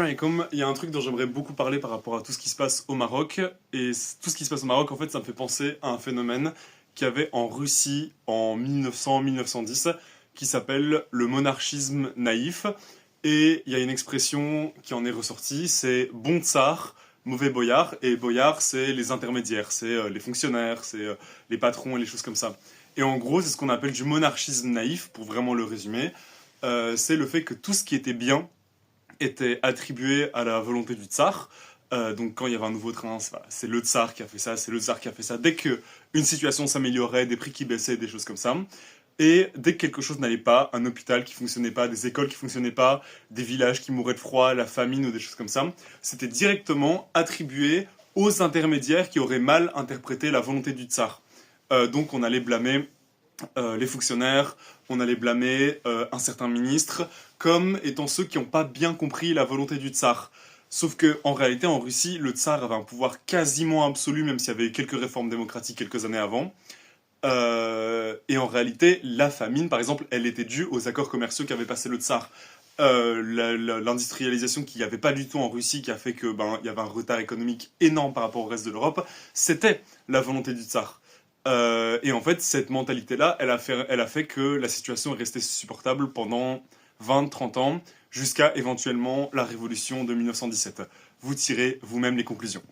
Et comme il y a un truc dont j'aimerais beaucoup parler par rapport à tout ce qui se passe au Maroc, et tout ce qui se passe au Maroc, en fait, ça me fait penser à un phénomène qu'il y avait en Russie en 1900-1910, qui s'appelle le monarchisme naïf. Et il y a une expression qui en est ressortie, c'est bon tsar, mauvais boyard. Et boyard, c'est les intermédiaires, c'est les fonctionnaires, c'est les patrons et les choses comme ça. Et en gros, c'est ce qu'on appelle du monarchisme naïf, pour vraiment le résumer. C'est le fait que tout ce qui était bien était attribué à la volonté du tsar. Donc quand il y avait un nouveau train, c'est le tsar qui a fait ça, c'est le tsar qui a fait ça. Dès qu'une situation s'améliorait, des prix qui baissaient, des choses comme ça. Et dès que quelque chose n'allait pas, un hôpital qui fonctionnait pas, des écoles qui fonctionnaient pas, des villages qui mouraient de froid, la famine ou des choses comme ça, c'était directement attribué aux intermédiaires qui auraient mal interprété la volonté du tsar. Donc on allait blâmer les fonctionnaires, on allait blâmer un certain ministre comme étant ceux qui n'ont pas bien compris la volonté du tsar. Sauf qu'en réalité, en Russie, le tsar avait un pouvoir quasiment absolu, même s'il y avait quelques réformes démocratiques quelques années avant. Et en réalité, la famine, par exemple, elle était due aux accords commerciaux qu'avait passé le tsar. L'industrialisation qu'il n'y avait pas du tout en Russie, qui a fait que il y avait un retard économique énorme par rapport au reste de l'Europe, c'était la volonté du tsar. Et en fait, cette mentalité-là, elle a fait que la situation est restée supportable pendant 20-30 ans, jusqu'à éventuellement la révolution de 1917. Vous tirez vous-même les conclusions.